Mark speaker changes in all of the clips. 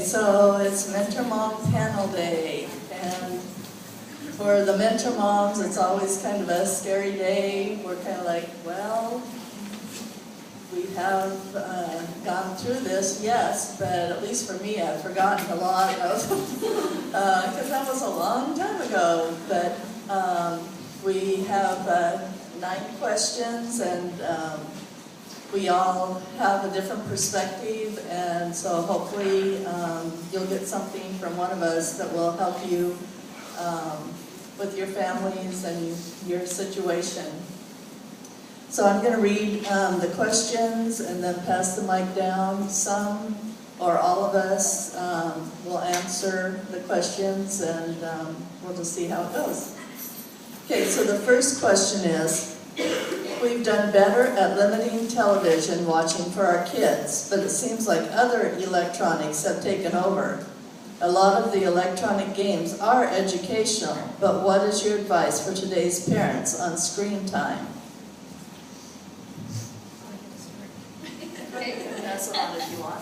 Speaker 1: so it's Mentor Mom Panel Day, and for the Mentor Moms, it's always kind of a scary day. We're kind of like, well, we have gone through this, yes, but at least for me, I've forgotten a lot of, because that was a long time ago, but we have 9 questions, and we all have a different perspective, and so hopefully you'll get something from one of us that will help you with your families and your situation. So I'm going to read the questions and then pass the mic down. Some or all of us will answer the questions, and we'll just see how it goes. Okay, so the first question is, we've done better at limiting television watching for our kids, but it seems like other electronics have taken over. A lot of the electronic games are educational, but what is your advice for today's parents on screen time?
Speaker 2: Okay,
Speaker 1: pass it on if you want.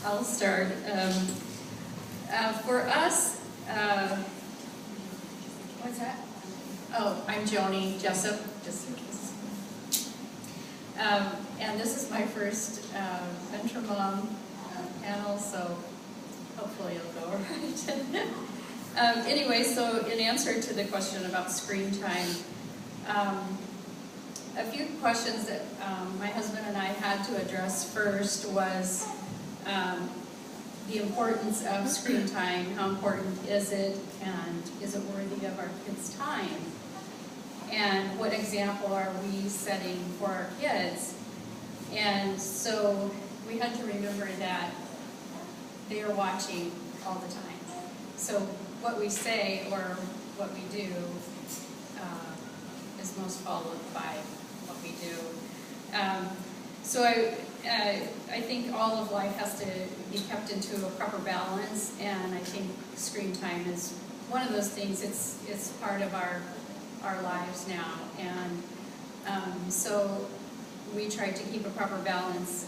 Speaker 2: I'll start. For us, what's that? Oh, I'm Joni Jessup, just in case. And this is my first Mentor Mom panel, so hopefully it'll go all right. Anyway, so in answer to the question about screen time, a few questions that my husband and I had to address first was the importance of screen time. How important is it, and is it worthy of our kids' time? And what example are we setting for our kids? And so we had to remember that they are watching all the time. So what we say or what we do is most followed by what we do. So I think all of life has to be kept into a proper balance, and I think screen time is one of those things. It's part of our lives now, and so we try to keep a proper balance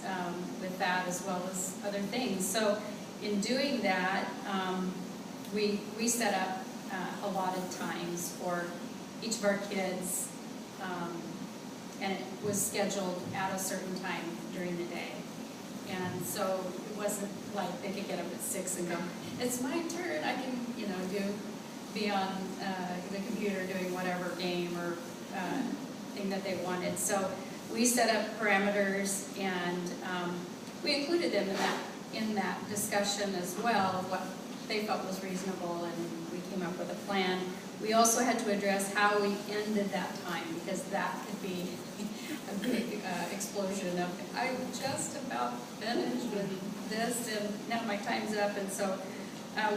Speaker 2: with that as well as other things. So in doing that, we set up allotted times for each of our kids, and it was scheduled at a certain time during the day. And so it wasn't like they could get up at 6 and go, it's my turn, I can, be on the computer doing whatever game or thing that they wanted. So we set up parameters, and we included them in that discussion as well of what they felt was reasonable, and we came up with a plan. We also had to address how we ended that time, because that could be a big explosion of, I just about finished with this, and now my time's up. And so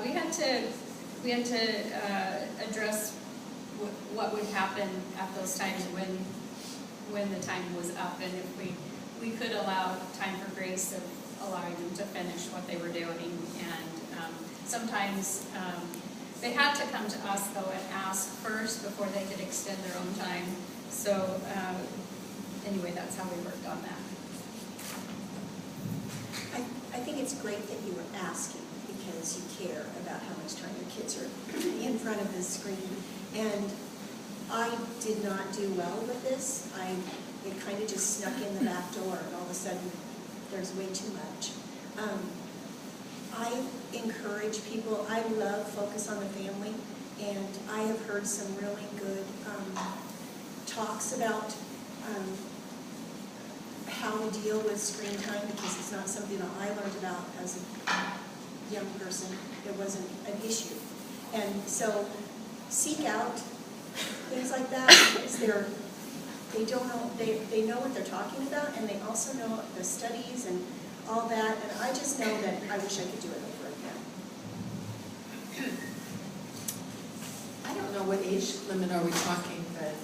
Speaker 2: we had to address what would happen at those times when the time was up, and if we could allow time for grace of allowing them to finish what they were doing. And sometimes they had to come to us, though, and ask first before they could extend their own time. So anyway, that's how we worked on that.
Speaker 3: I think it's great that you were asking, because you care about how much time your kids are in front of the screen. And I did not do well with this. It kind of just snuck in the back door, and all of a sudden there's way too much. I encourage people, I love Focus on the Family, and I have heard some really good talks about how to deal with screen time, because it's not something that I learned about as a young person. It wasn't an issue. And so seek out things like that, because they know what they're talking about, and they also know the studies and all that, and I just know that I wish I could do it over again.
Speaker 4: I don't know what age limit are we talking, but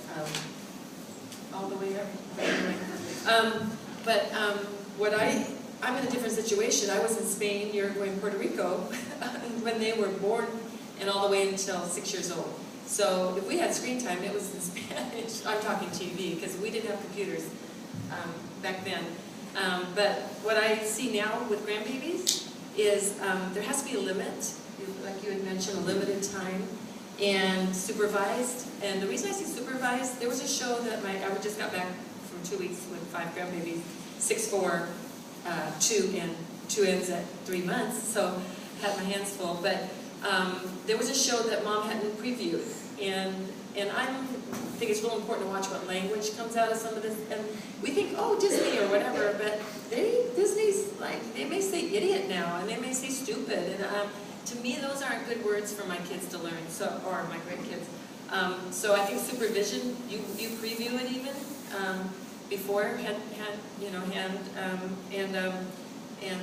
Speaker 4: all the way up. I'm in a different situation. I was in Spain, Uruguay, and Puerto Rico when they were born, and all the way until 6 years old. So if we had screen time, it was in Spanish. I'm talking TV, because we didn't have computers back then. But what I see now with grandbabies is there has to be a limit, like you had mentioned, a limited time, and supervised. And the reason I say supervised, there was a show that I just got back from 2 weeks with 5 grandbabies, 6, 4, 2, and 2 ends at 3 months, so had my hands full. But there was a show that Mom hadn't previewed, and I think it's real important to watch what language comes out of some of this. And we think, oh, Disney or whatever, but Disney's like, they may say idiot now, and they may say stupid, and to me, those aren't good words for my kids to learn, or my grandkids. So I think supervision, you preview it even before and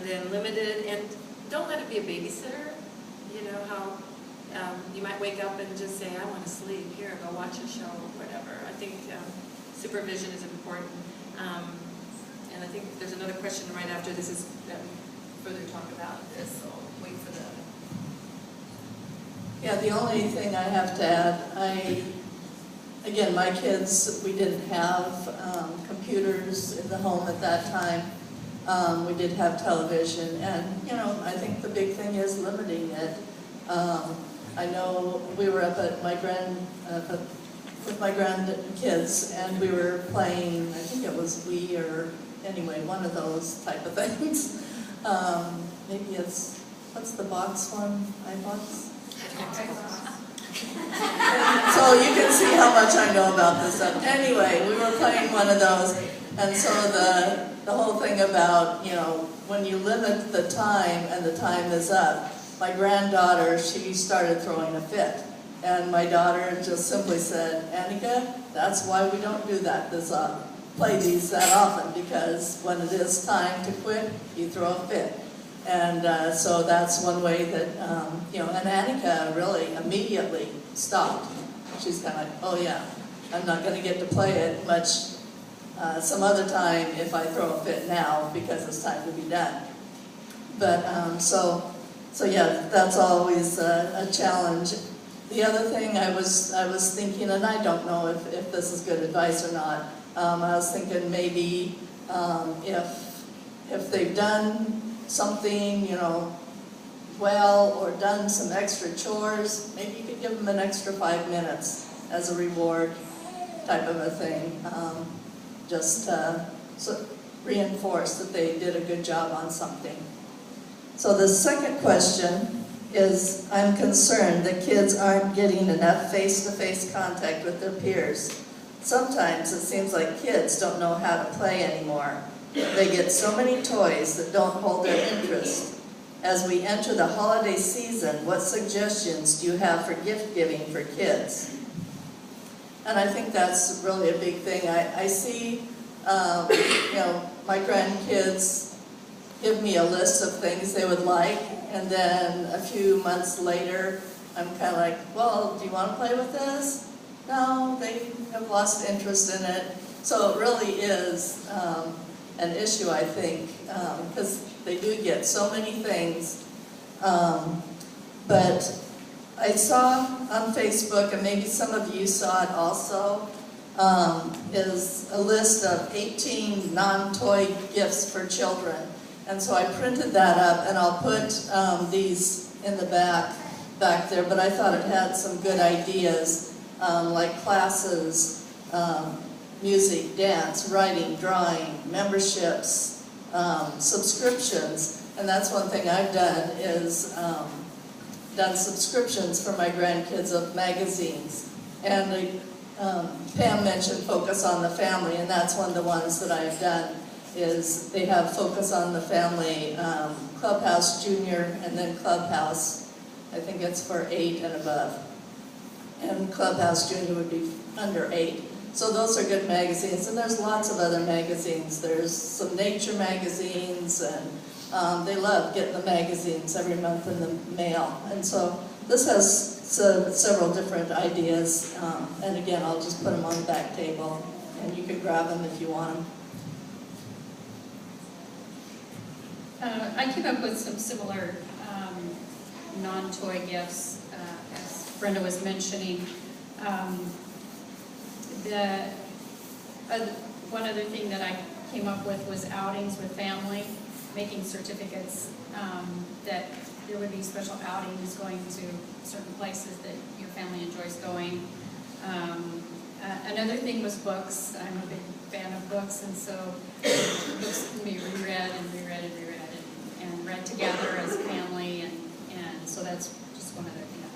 Speaker 4: then limited, and don't let it be a babysitter. You know how you might wake up and just say, I want to sleep, here, go watch a show, or whatever. I think supervision is important. And I think there's another question right after this is that we further talk about this, so wait for the...
Speaker 1: Yeah, the only thing I have to add, again, my kids, we didn't have computers in the home at that time. We did have television, and I think the big thing is limiting it. I know we were up at with my grandkids, and we were playing, I think it was Wii or anyway, one of those type of things. Maybe it's, what's the box one? iBox? So you can see how much I know about this stuff. Anyway, we were playing one of those, and so the whole thing about, when you limit the time and the time is up, my granddaughter, she started throwing a fit. And my daughter just simply said, Annika, that's why we don't do that play these that often, because when it is time to quit, you throw a fit. And so that's one way that, and Annika really immediately stopped. She's kind of like, oh yeah, I'm not going to get to play it much some other time if I throw a fit now, because it's time to be done. But so yeah, that's always a challenge. The other thing I was thinking, and I don't know if this is good advice or not, I was thinking maybe if they've done something, well, or done some extra chores, maybe you could give them an extra 5 minutes as a reward type of a thing. Just so reinforce that they did a good job on something. So the second question is, I'm concerned that kids aren't getting enough face-to-face contact with their peers. Sometimes it seems like kids don't know how to play anymore. They get so many toys that don't hold their interest. As we enter the holiday season, what suggestions do you have for gift giving for kids? And I think that's really a big thing. I see, my grandkids give me a list of things they would like, and then a few months later, I'm kind of like, well, do you want to play with this? No, they have lost interest in it. So it really is an issue, I think, because they do get so many things. But I saw on Facebook, and maybe some of you saw it also, is a list of 18 non-toy gifts for children. And so I printed that up, and I'll put these in the back there, but I thought it had some good ideas, like classes, music, dance, writing, drawing, memberships, subscriptions. And that's one thing I've done, is done subscriptions for my grandkids of magazines. And Pam mentioned Focus on the Family, and that's one of the ones that I've done, is they have Focus on the Family, Clubhouse Junior, and then Clubhouse, I think it's for 8 and above. And Clubhouse Junior would be under 8. So those are good magazines, and there's lots of other magazines. There's some nature magazines, and they love getting the magazines every month in the mail. And so this has several different ideas, and again, I'll just put them on the back table, and you can grab them if you want them.
Speaker 2: I came up with some similar non-toy gifts, as Brenda was mentioning. One other thing that I came up with was outings with family. making certificates, that there would be special outings going to certain places that your family enjoys going. Another thing was books. I'm a big fan of books, and so books can be reread and reread and reread and read together as a family, and so that's just one other thing up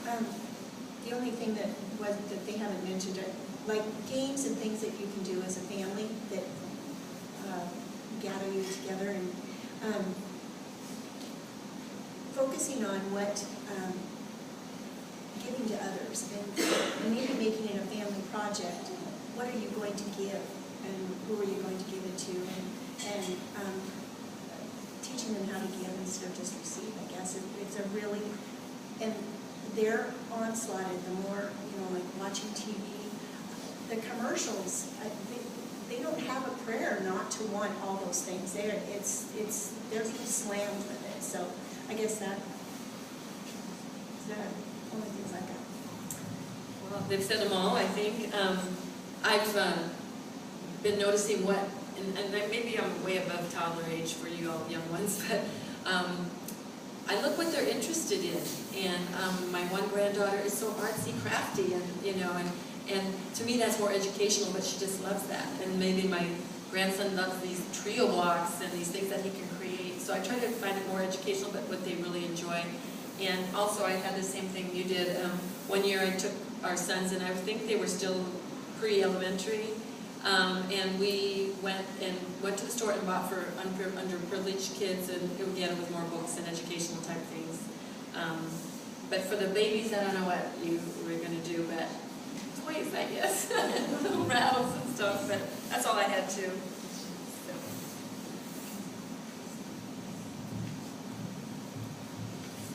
Speaker 2: there.
Speaker 3: The only thing that they haven't mentioned are like games and things that you can do as a family that gather you together, and focusing on what giving to others, and maybe making it a family project. What are you going to give, and who are you going to give it to, and teaching them how to give instead of just receive. I guess it's a really, and they're onslaughted. The more, like watching TV, the commercials, they don't have a prayer not to want all those things. They're being slammed with it. So I guess that's the only things I've got.
Speaker 4: Well, they've said them all, I think. I've been noticing what, and maybe I'm way above toddler age for you all young ones, but I look what they're interested in. And my one granddaughter is so artsy, crafty, and to me that's more educational, but she just loves that. And maybe my grandson loves these trio blocks and these things that he can create. So I try to find it more educational, but what they really enjoy. And also I had the same thing you did. One year I took our sons, and I think they were still pre-elementary, and we went to the store and bought for underprivileged kids, and again with more books and educational type things. But for the babies, I don't know what you were going to do, but toys, I guess, little rattles and stuff. But that's all I had too.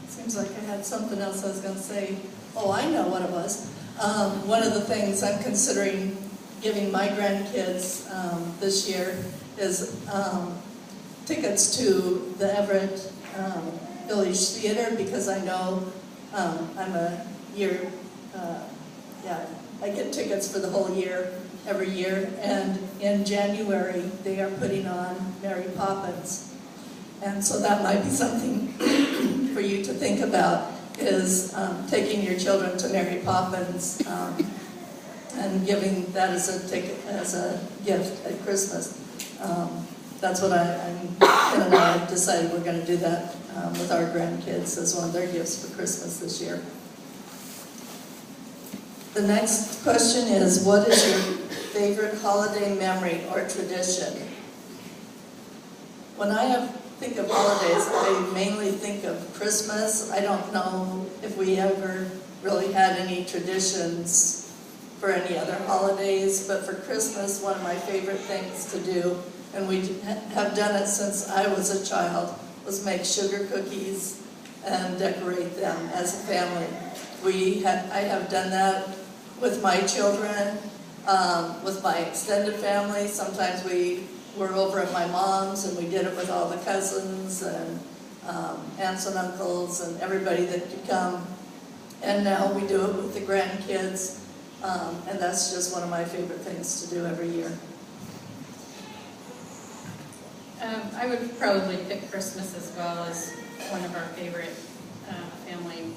Speaker 1: Seems like I had something else I was going to say. Oh, I know what it was. One of the things I'm considering giving my grandkids this year is tickets to the Everett Village Theater, because I know I'm a year, I get tickets for the whole year, every year, and in January they are putting on Mary Poppins. And so that might be something for you to think about, is taking your children to Mary Poppins and giving that as a ticket, as a gift at Christmas. That's what Ken and I have decided we're going to do that with our grandkids as one of their gifts for Christmas this year. The next question is, what is your favorite holiday memory or tradition? When I think of holidays, I mainly think of Christmas. I don't know if we ever really had any traditions for any other holidays, but for Christmas, one of my favorite things to do, and we have done it since I was a child, was make sugar cookies and decorate them as a family. I have done that with my children, with my extended family. Sometimes we were over at my mom's and we did it with all the cousins and aunts and uncles and everybody that could come. And now we do it with the grandkids, and that's just one of my favorite things to do every year.
Speaker 2: I would probably pick Christmas as well as one of our favorite family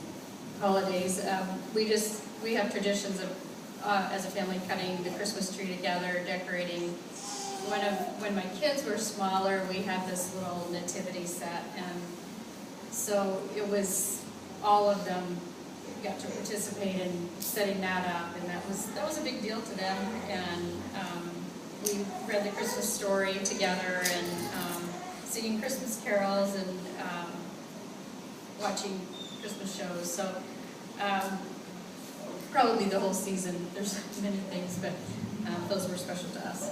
Speaker 2: holidays. We have traditions of, as a family, cutting the Christmas tree together, decorating. When my kids were smaller, we had this little nativity set, and so it was all of them got to participate in setting that up, and that was a big deal to them. And we read the Christmas story together, and singing Christmas carols, and watching Christmas shows. So probably the whole season. There's many things, but those were special to us.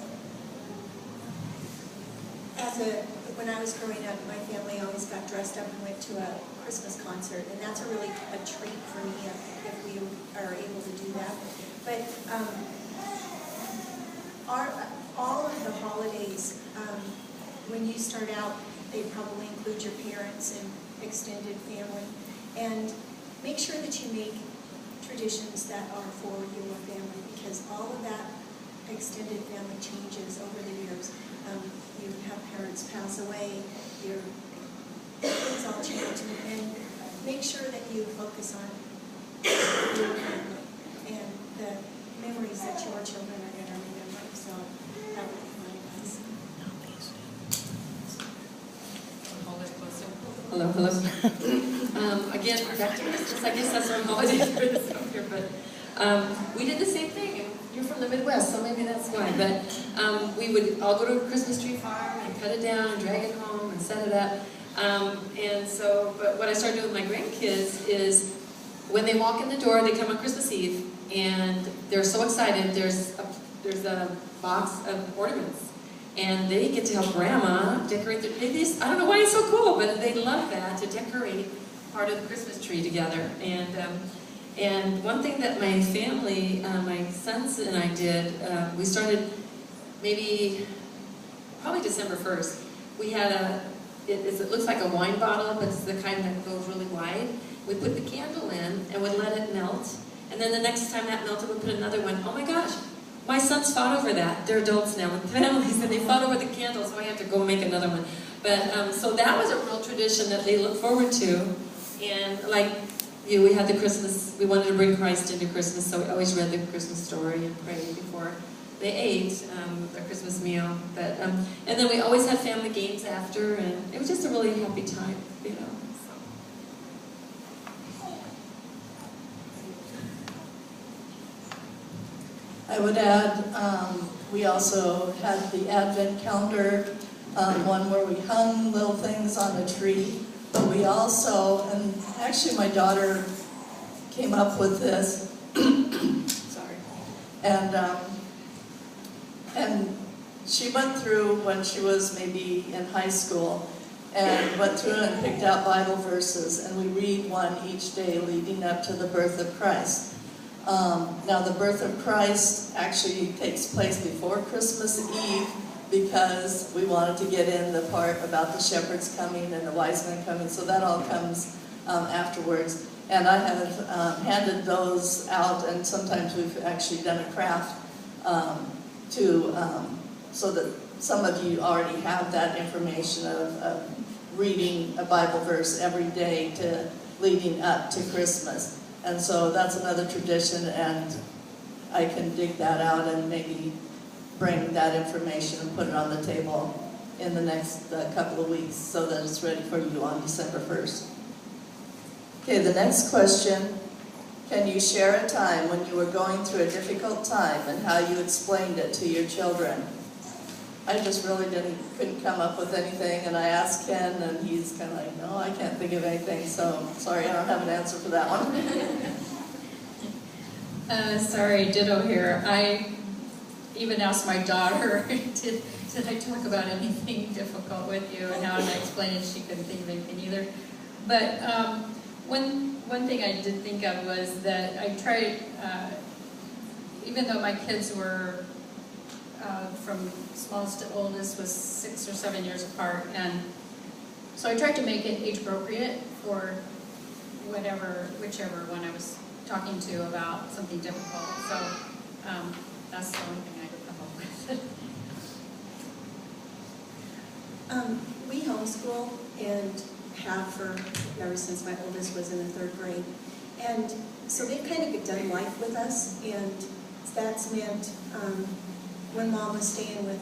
Speaker 3: When I was growing up, my family always got dressed up and went to a Christmas concert, and that's really a treat for me if we are able to do that. But all of the holidays, when you start out, they probably include your parents and extended family, and make sure that you make traditions that are for your family, because all of that extended family changes over the years. You have parents pass away, things all change, and make sure that you focus on your family and the memories that your children are going to remember. So that would be my advice.
Speaker 4: Hold it closer. Hello, hello. Again, back to Christmas. I guess that's our holiday for this up here, but we did the same thing. And you're from the Midwest, so maybe that's why. But we would all go to a Christmas tree farm and cut it down and drag it home and set it up. But what I started doing with my grandkids is when they walk in the door, they come on Christmas Eve, and they're so excited. There's a box of ornaments, and they get to help Grandma decorate their. I don't know why it's so cool, but they love that, to decorate part of the Christmas tree together. And one thing that my family, my sons and I did, we started probably December 1st. We had it looks like a wine bottle, but it's the kind that goes really wide. We put the candle in and would let it melt. And then the next time that melted, we'd put another one. Oh my gosh, my sons fought over that. They're adults now with families, and they fought over the candle, so I had to go make another one. But so that was a real tradition that they look forward to. And like we had the Christmas, we wanted to bring Christ into Christmas, so we always read the Christmas story and prayed before they ate their Christmas meal. But and then we always had family games after, and it was just a really happy time, you know.
Speaker 1: I would add, we also had the Advent calendar, one where we hung little things on a tree, but we also, and actually my daughter came up with this, sorry, and she went through when she was maybe in high school, and went through and picked out Bible verses, and we read one each day leading up to the birth of Christ. Now the birth of Christ actually takes place before Christmas Eve, because we wanted to get in the part about the shepherds coming and the wise men coming, so that all comes afterwards. And I have handed those out, and sometimes we've actually done a craft so that some of you already have that information of reading a Bible verse every day leading up to Christmas. And so that's another tradition, and I can dig that out and maybe bring that information and put it on the table in the next couple of weeks so that it's ready for you on December 1st. Okay, the next question. Can you share a time when you were going through a difficult time and how you explained it to your children? I just really couldn't come up with anything, and I asked Ken, and he's kind of like, no, I can't think of anything, so sorry, I don't have an answer for that one.
Speaker 2: Sorry, ditto here. I even asked my daughter, did I talk about anything difficult with you, and how did I explain it? She couldn't think of anything either. But one thing I did think of was that I tried, even though my kids were from smallest to oldest was 6 or 7 years apart, and so I tried to make it age appropriate for whichever one I was talking to about something difficult. So that's the only thing I could come up with.
Speaker 3: We homeschool and have for ever since my oldest was in the 3rd grade, and so they've kind of done life with us, and that's meant when Mom was staying with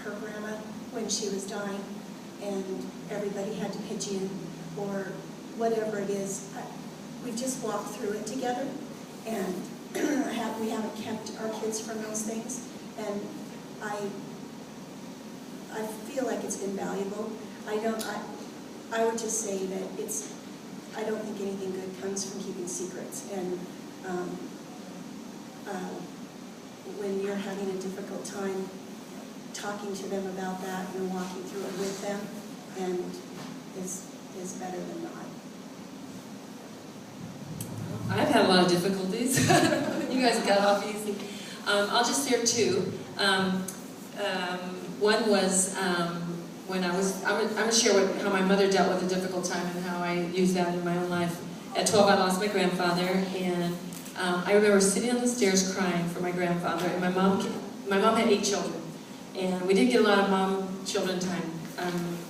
Speaker 3: her grandma when she was dying, and everybody had to pitch in, or whatever it is, we've just walked through it together, and we haven't kept our kids from those things, and I feel like it's been valuable. I would just say that I don't think anything good comes from keeping secrets, and when you're having a difficult time, talking to them about that and walking through it with them and is better than not.
Speaker 4: I've had a lot of difficulties. You guys got off easy. I'll just share 2. One was when I'm going to share how my mother dealt with a difficult time and how I used that in my own life. At 12, I lost my grandfather, and I remember sitting on the stairs crying for my grandfather, and my mom my mom had 8 children, and we did get a lot of mom-children time.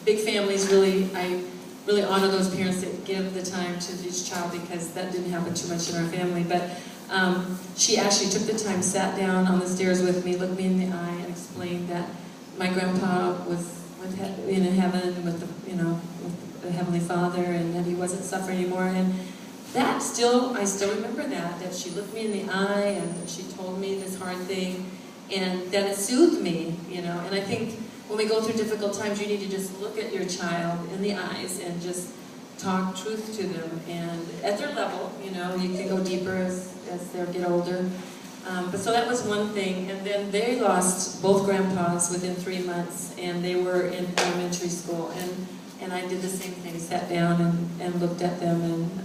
Speaker 4: Big families, I really honor those parents that give the time to each child, because that didn't happen too much in our family. But she actually took the time, sat down on the stairs with me, looked me in the eye, and explained that my grandpa was in heaven with the Heavenly Father, and that he wasn't suffering anymore. And I still remember that she looked me in the eye and she told me this hard thing, and that it soothed me, And I think when we go through difficult times, you need to just look at your child in the eyes and just talk truth to them, and at their level, you can go deeper as they get older. But so that was one thing, and then they lost both grandpas within 3 months, and they were in elementary school, and I did the same thing, sat down and looked at them and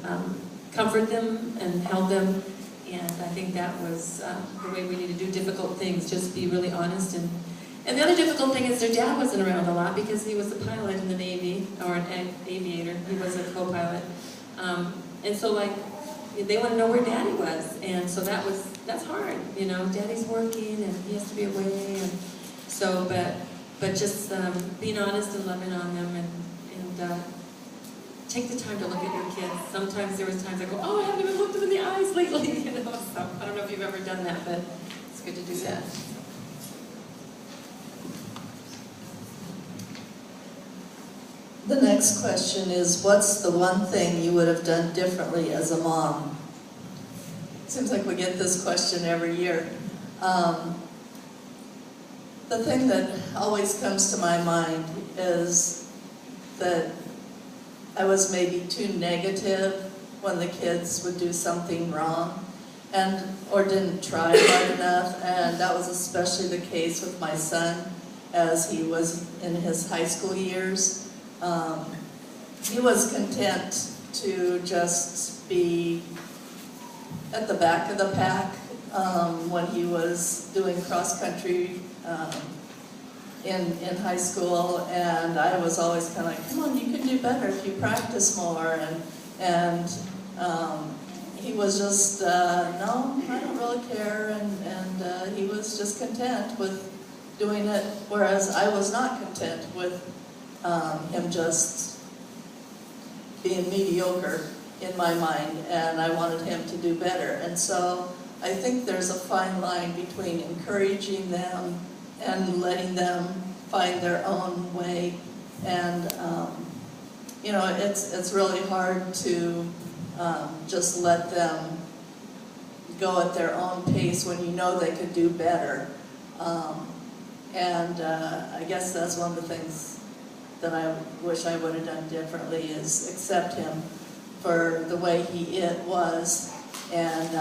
Speaker 4: comforted them and held them, and I think that was the way we need to do difficult things, just be really honest. And the other difficult thing is their dad wasn't around a lot, because he was a pilot in the Navy, or an aviator. He was a co-pilot. And so they want to know where Daddy was. And so that's hard, Daddy's working and he has to be away. And so, but just being honest and loving on them, and take the time to look at your kids. Sometimes there was times I go, oh, I haven't even looked them in the eyes lately, So I don't know if you've ever done that, but it's good to do that.
Speaker 1: The next question is, what's the one thing you would have done differently as a mom? Seems like we get this question every year. The thing that always comes to my mind is that I was maybe too negative when the kids would do something wrong, or didn't try hard enough, and that was especially the case with my son as he was in his high school years. He was content to just be at the back of the pack when he was doing cross-country in high school, and I was always kind of like, come on, you can do better if you practice more, and he was just, no, I don't really care, and he was just content with doing it, whereas I was not content with him just being mediocre in my mind, and I wanted him to do better. And so I think there's a fine line between encouraging them and letting them find their own way. And it's really hard to just let them go at their own pace when you know they could do better. I guess that's one of the things that I wish I would have done differently, is accept him for the way he was, and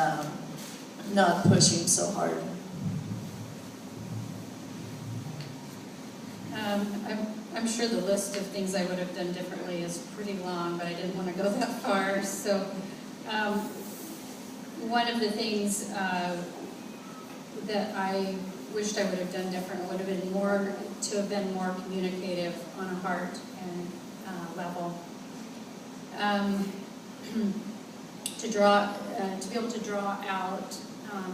Speaker 1: not push him so hard.
Speaker 2: I'm sure the list of things I would have done differently is pretty long, but I didn't want to go that far. So one of the things that I wished I would have done different would have been to have been more communicative on a heart and level. To be able to draw out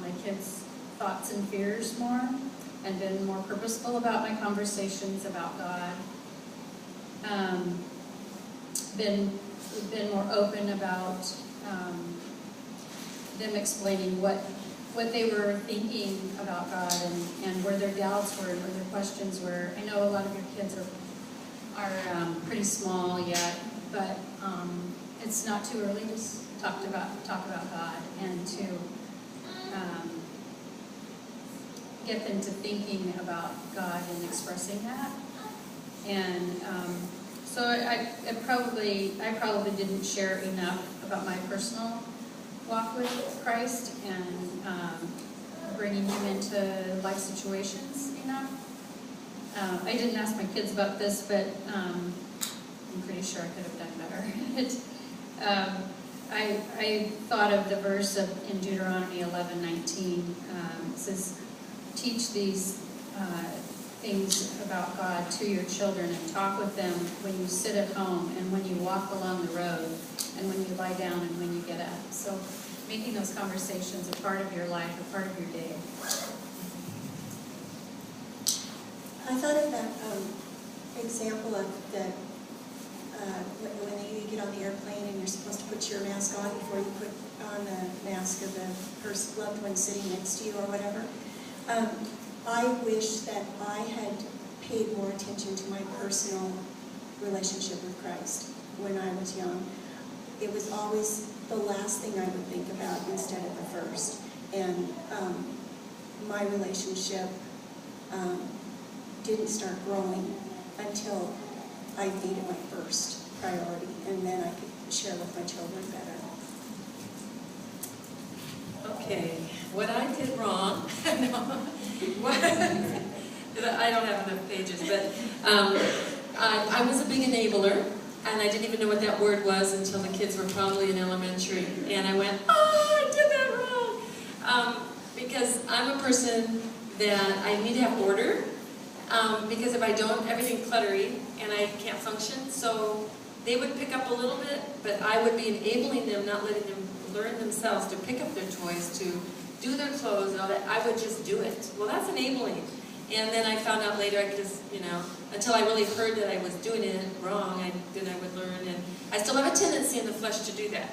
Speaker 2: my kids' thoughts and fears more, and been more purposeful about my conversations about God. Been more open about them explaining what they were thinking about God, and where their doubts were and where their questions were. I know a lot of your kids are pretty small yet, but it's not too early to talk about God, and to get them to thinking about God and expressing that. And so I probably didn't share enough about my personal walk with Christ, and bringing him into life situations enough. I didn't ask my kids about this, but I'm pretty sure I could have done better. I thought of the verse in Deuteronomy 11:19. It says, teach these things about God to your children, and talk with them when you sit at home, and when you walk along the road, and when you lie down, and when you get up. So making those conversations a part of your life, a part of your day.
Speaker 3: I thought of that example of the, when you get on the airplane and you're supposed to put your mask on before you put on the mask of the loved one sitting next to you or whatever. I wish that I had paid more attention to my personal relationship with Christ when I was young. It was always the last thing I would think about instead of the first. And my relationship didn't start growing until I made it my first priority, and then I could share with my children better.
Speaker 4: Okay, what I did wrong, I don't have enough pages, but I was a big enabler, and I didn't even know what that word was until the kids were probably in elementary, and I went, oh, I did that wrong, because I'm a person that I need to have order, because if I don't, everything's cluttery, and I can't function, so they would pick up a little bit, but I would be enabling them, not letting them learn themselves to pick up their toys, to do their clothes and all that. I would just do it. Well, that's enabling. And then I found out later I could just, until I really heard that I was doing it wrong, then I would learn. And I still have a tendency in the flesh to do that,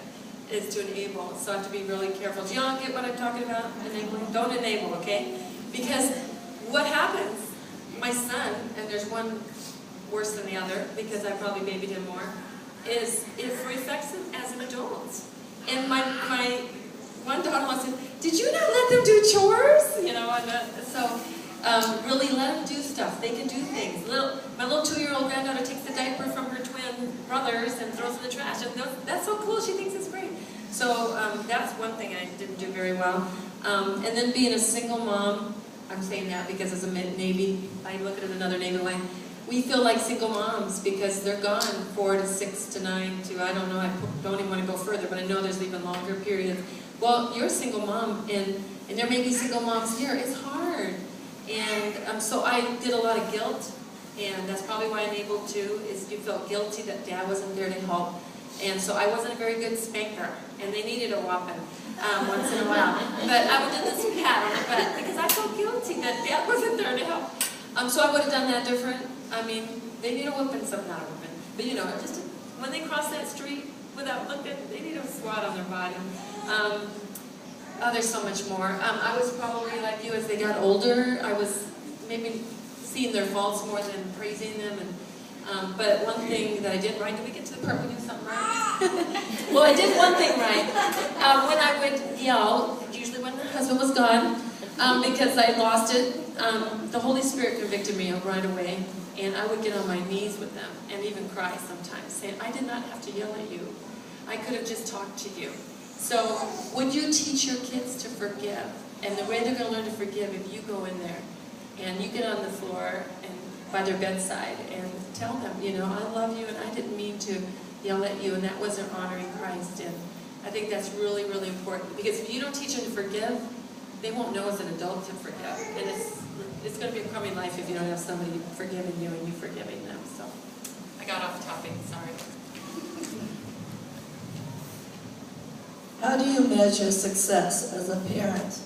Speaker 4: is to enable. So I have to be really careful. Do y'all get what I'm talking about? Enabling? Don't enable, okay? Because what happens, my son, and there's one worse than the other, because I probably babied him more, is it affects him as an adult. And my one daughter-in-law said, did you not let them do chores? Really let them do stuff. They can do things. My little 2-year-old granddaughter takes the diaper from her twin brothers and throws it in the trash. And that's so cool. She thinks it's great. So that's one thing I didn't do very well. And then being a single mom, I'm saying that because as a Navy, I look at another Navy line, we feel like single moms because they're gone 4 to 6 to 9 to, I don't know, I don't even want to go further, but I know there's even longer periods. Well, you're a single mom, and there may be single moms here. It's hard. And so I did a lot of guilt, and that's probably why I'm able to, is you felt guilty that Dad wasn't there to help. And so I wasn't a very good spanker, and they needed a whopping once in a while. But I would do this pat on the butt because I felt guilty that Dad wasn't there to help. So I would have done that different. I mean, they need a whooping, so not a whooping. But just when they cross that street without looking, they need a swat on their body. There's so much more. I was probably like you as they got older. I was maybe seeing their faults more than praising them. And but one thing that I did right, did we get to the part where we did something right? Well, I did one thing right. When I would yell, usually when the husband was gone, because I lost it, the Holy Spirit convicted me right away, and I would get on my knees with them and even cry sometimes, saying, I did not have to yell at you. I could have just talked to you. So would you teach your kids to forgive? And the way they're going to learn to forgive, if you go in there and you get on the floor and by their bedside and tell them, I love you and I didn't mean to yell at you and that wasn't honoring Christ. And I think that's really, really important, because if you don't teach them to forgive, they won't know as an adult to forgive. And it's going to be a crummy life if you don't have somebody forgiving you and you forgiving them. So I got off topic, sorry.
Speaker 1: How do you measure success as a parent?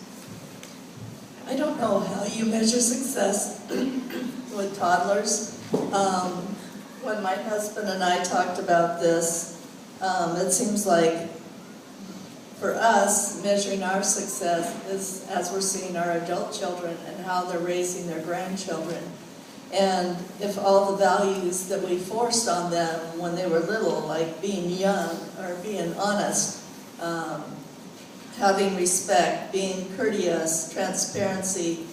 Speaker 1: I don't know how you measure success with toddlers. When my husband and I talked about this, it seems like for us, measuring our success is as we're seeing our adult children and how they're raising their grandchildren. And if all the values that we forced on them when they were little, like being young or being honest, having respect, being courteous, transparency,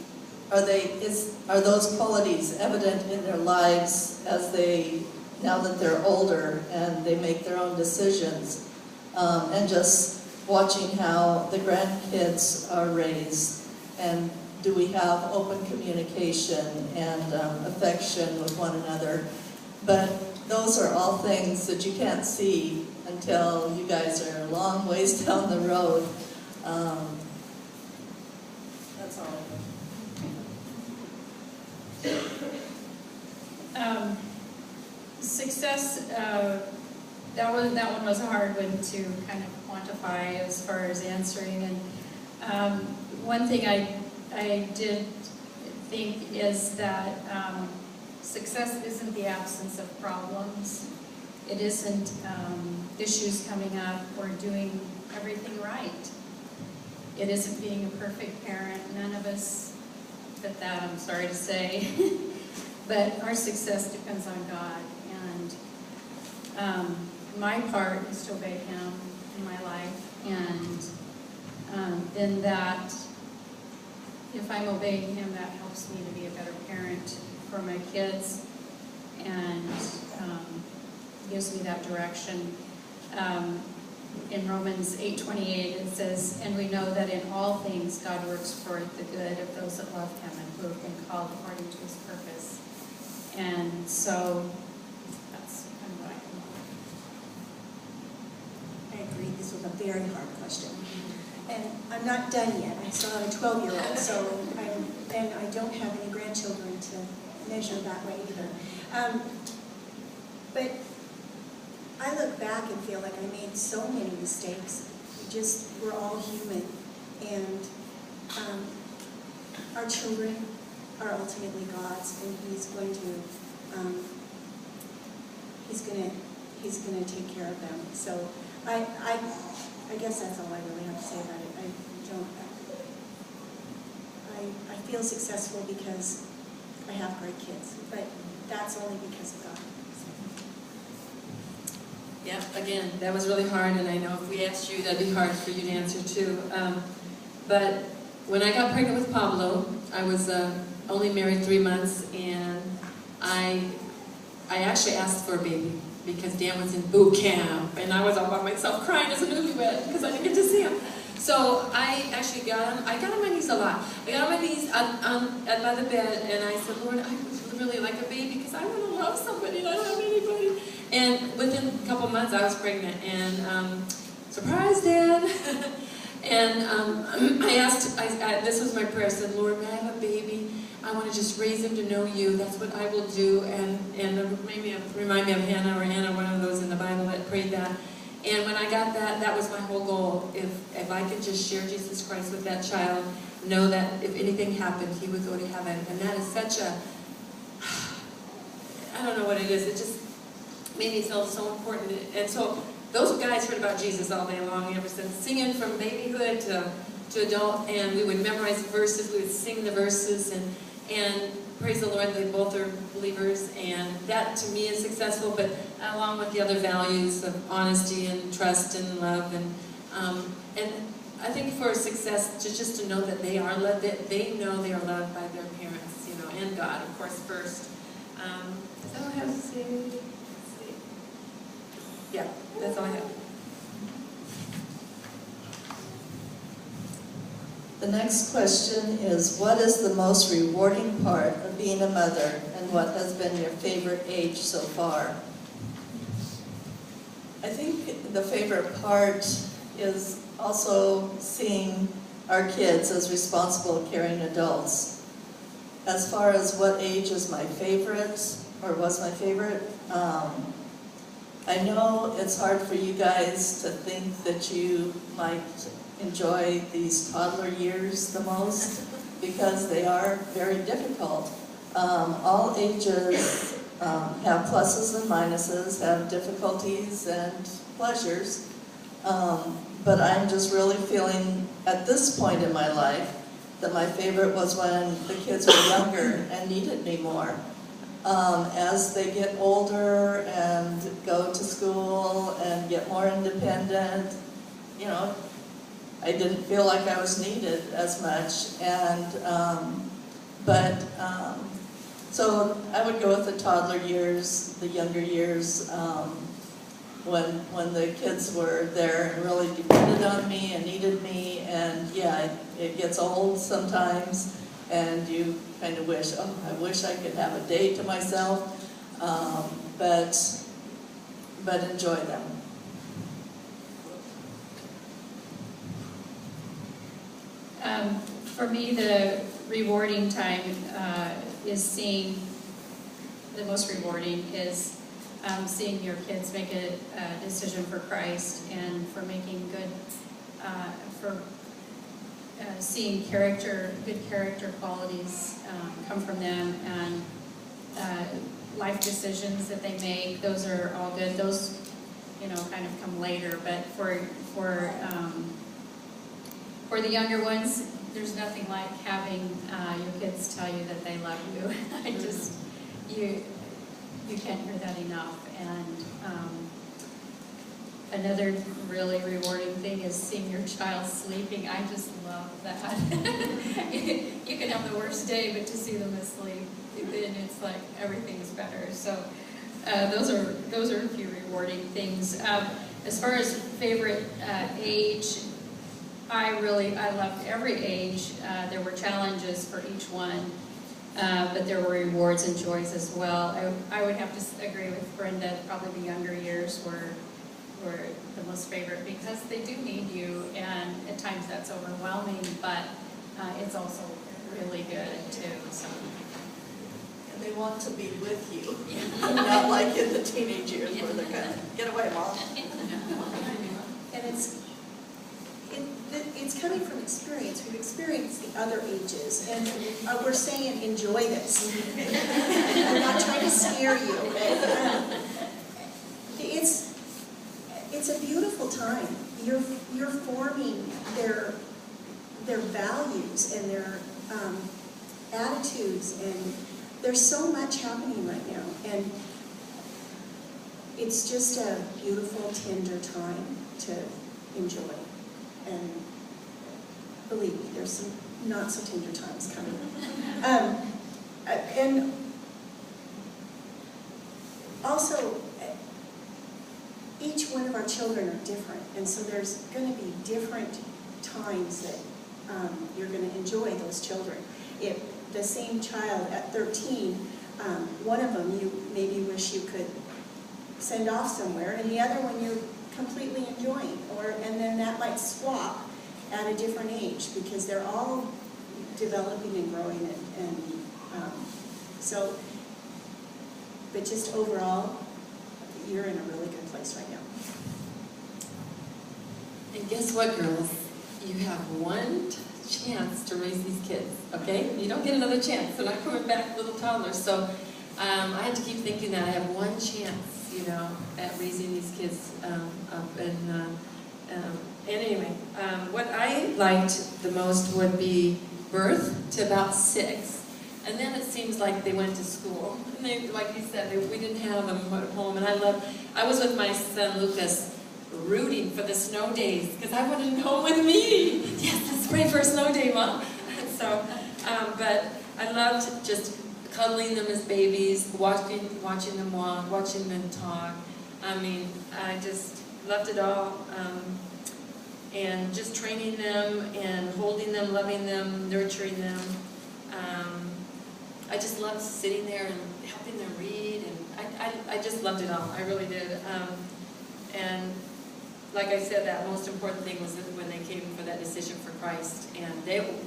Speaker 1: are those qualities evident in their lives now that they're older and they make their own decisions? And just watching how the grandkids are raised, and do we have open communication and affection with one another? But those are all things that you can't see until you guys are a long ways down the road. That's all.
Speaker 2: Success, that one was a hard one to kind of quantify as far as answering. And one thing I did think is that success isn't the absence of problems. It isn't issues coming up or doing everything right. It isn't being a perfect parent. None of us fit that, I'm sorry to say. But our success depends on God. And my part is to obey Him in my life. And then that, if I'm obeying Him, that helps me to be a better parent for my kids and gives me that direction. In Romans 8:28 it says, "And we know that in all things God works for the good of those that love Him and who have been called according to His purpose." And so that's kind of what I come up with.
Speaker 3: I agree, this was a very hard question. And I'm not done yet, I still have a 12-year-old, so I don't have any grandchildren to measure that way either. But I look back and feel like I made so many mistakes. We're all human, and our children are ultimately God's, and He's going to take care of them. So I guess that's all I really have to say about it. I feel successful because I have great kids, but that's only because of God.
Speaker 4: Yeah, again, that was really hard, and I know if we asked you, that'd be hard for you to answer too. But when I got pregnant with Pablo, I was only married 3 months, and I actually asked for a baby because Dan was in boot camp, and I was all by myself crying as a newlywed because I didn't get to see him. So I actually got on my knees a lot. I got on my knees by the bed, and I said, Lord, I would really like a baby because I want to love somebody, and I don't have anybody. And within a couple months, I was pregnant, and surprise, Dad. And I asked, this was my prayer, I said, Lord, may I have a baby? I want to just raise him to know you. That's what I will do. And maybe remind me of Hannah or Anna, one of those in the Bible that prayed that. And when I got that, that was my whole goal. If I could just share Jesus Christ with that child, know that if anything happened, he would go to heaven. And that is such a, I don't know what it is. It just made me feel so important. And so those guys heard about Jesus all day long, ever since singing from babyhood to adult, and we would memorize the verses, we would sing the verses, and praise the Lord, they both are believers, and that to me is successful, but along with the other values of honesty and trust and love, and I think for success, just to know that they are loved, that they know they are loved by their parents, and God, of course, first. Is that all I have to say? Let's see. Yeah, that's all I have.
Speaker 1: The next question is, what is the most rewarding part of being a mother, and what has been your favorite age so far? I think the favorite part is also seeing our kids as responsible, caring adults. As far as what age is my favorite, or was my favorite, I know it's hard for you guys to think that you might enjoy these toddler years the most, because they are very difficult. All ages have pluses and minuses, have difficulties and pleasures, but I'm just really feeling at this point in my life that my favorite was when the kids were younger and needed me more. As they get older and go to school and get more independent, I didn't feel like I was needed as much, and so I would go with the toddler years, the younger years, when the kids were there and really depended on me and needed me, and yeah, it gets old sometimes, and you kind of wish, oh, I wish I could have a day to myself, but enjoy them.
Speaker 2: For me, the rewarding time is the most rewarding is seeing your kids make a decision for Christ, and for making good, seeing good character qualities come from them, and life decisions that they make, those are all good. Those, kind of come later, but for the younger ones, there's nothing like having your kids tell you that they love you. You can't hear that enough. And another really rewarding thing is seeing your child sleeping. I just love that. You can have the worst day, but to see them asleep, then it's like everything is better. So those are a few rewarding things. As far as favorite age, I loved every age. There were challenges for each one, but there were rewards and joys as well. I would have to agree with Brenda. Probably the younger years were the most favorite, because they do need you, and at times that's overwhelming, but it's also really good too. So.
Speaker 1: And they want to be with you, not like in the teenage years where they're kind of, get away, Mom.
Speaker 3: And it's coming from experience. We've experienced the other ages, and we're saying enjoy this. We're not trying to scare you. It's a beautiful time. You're forming their values and their attitudes, and there's so much happening right now, and it's just a beautiful, tender time to enjoy. And believe me, there's some not so tender times coming. And also, each one of our children are different, and so there's going to be different times that you're going to enjoy those children. If the same child at 13, one of them you maybe wish you could send off somewhere, and the other one you're completely enjoying, and then that might swap at a different age, because they're all developing and growing, so, but just overall, you're in a really good place right now.
Speaker 4: And guess what, girls? You have one chance to raise these kids, okay? You don't get another chance. They're not coming back little toddlers. So I had to keep thinking that I have one chance, at raising these kids up. And anyway, what I liked the most would be birth to about 6. And then it seems like they went to school. And they, like you said, we didn't have them at home. And I was with my son Lucas, rooting for the snow days, because I wanted him home with me. Yes, let's pray for a snow day, Mom. So, but I loved just cuddling them as babies, watching them walk, watching them talk. I mean, I just loved it all. And just training them and holding them, loving them, nurturing them. I just loved sitting there and helping them read, and I just loved it all. I really did. And like I said, that most important thing was that when they came for that decision for Christ, and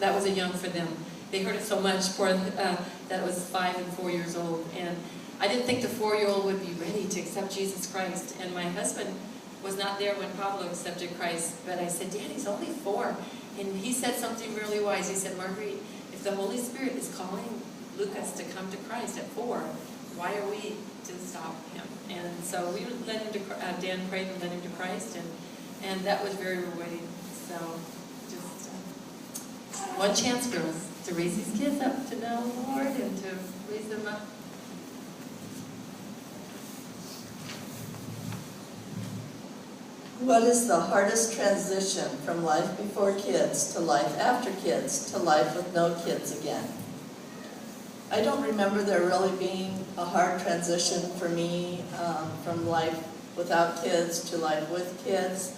Speaker 4: that was a young for them. They heard it so much that it was 5 and 4 years old, and I didn't think the 4-year-old would be ready to accept Jesus Christ. And my husband was not there when Pablo accepted Christ, but I said, Dad, he's only 4. And he said something really wise. He said, Marguerite, if the Holy Spirit is calling Lucas to come to Christ at 4, why are we to stop him? And so we led him to, Dan prayed and led him to Christ, and that was very rewarding. So just one chance, girls, to raise these kids up to know the Lord and to raise them up.
Speaker 1: What is the hardest transition from life before kids to life after kids to life with no kids again? I don't remember there really being a hard transition for me from life without kids to life with kids.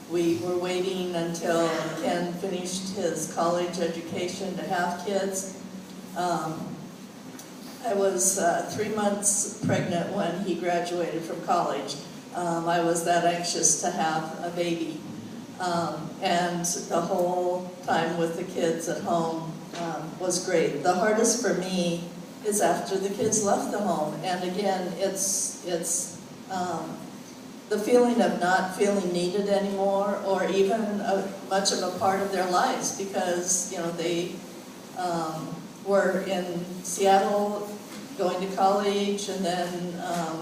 Speaker 1: We were waiting until Ken finished his college education to have kids. I was 3 months pregnant when he graduated from college. I was that anxious to have a baby. And the whole time with the kids at home was great. The hardest for me is after the kids left the home. And again, it's the feeling of not feeling needed anymore, or even much of a part of their lives, because, you know, they were in Seattle going to college, and then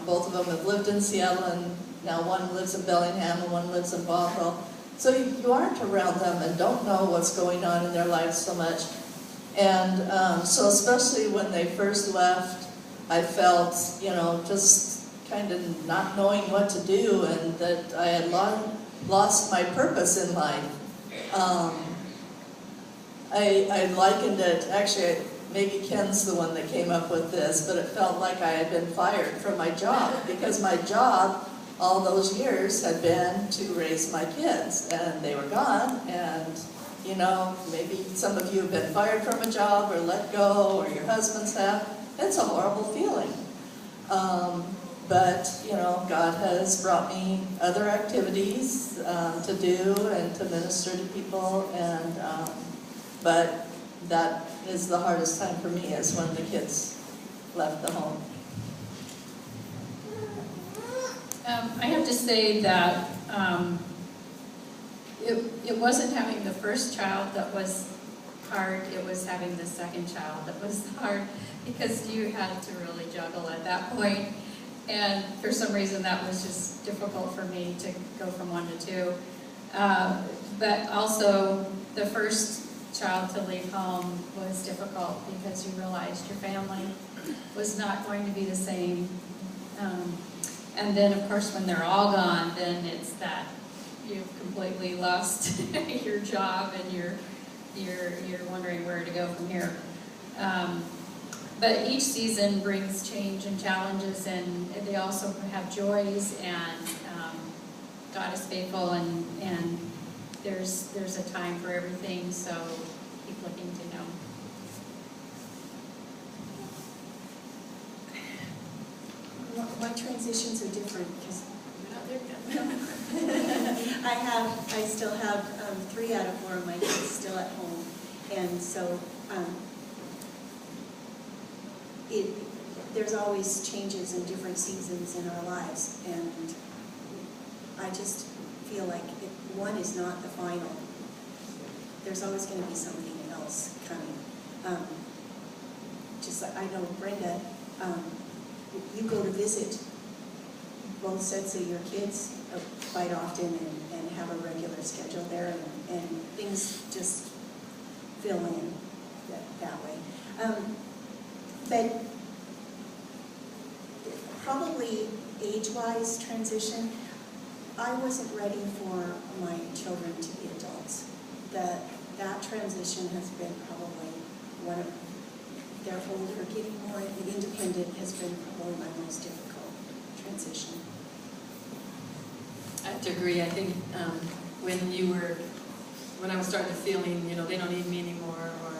Speaker 1: both of them have lived in Seattle, and now one lives in Bellingham and one lives in Bothell. So you aren't around them and don't know what's going on in their lives so much. And so especially when they first left, I felt, you know, just kind of not knowing what to do, and that I had lost my purpose in life. I likened it, actually, maybe Ken's the one that came up with this, but it felt like I had been fired from my job, because my job all those years had been to raise my kids, and they were gone. And you know, maybe some of you have been fired from a job or let go, or your husbands have. It's a horrible feeling. But, you know, God has brought me other activities to do and to minister to people, and but that is the hardest time for me, is when the kids left the home.
Speaker 2: I have to say that it wasn't having the first child that was hard, it was having the second child that was hard, because you had to really juggle at that point. And for some reason that was just difficult for me to go from 1 to 2. But also the first child to leave home was difficult, because you realized your family was not going to be the same. And then of course when they're all gone, then it's that you've completely lost your job, and you're wondering where to go from here. But each season brings change and challenges, and they also have joys, and God is faithful, and there's a time for everything, so keep looking to Him.
Speaker 3: My transitions are different because
Speaker 4: We're not there yet.
Speaker 3: I still have 3 out of 4 of my kids still at home, and so there's always changes in different seasons in our lives, and I just feel like one is not the final. There's always going to be something else coming. Just like I know Brenda, you go to visit both sets of your kids quite often, and have a regular schedule there, and things just fill in that way. But probably age-wise transition, I wasn't ready for my children to be adults. That transition has been probably one of, they're older, getting more independent, has been probably my most difficult transition.
Speaker 4: I have to agree. I think when I was starting to feeling, you know, they don't need me anymore, or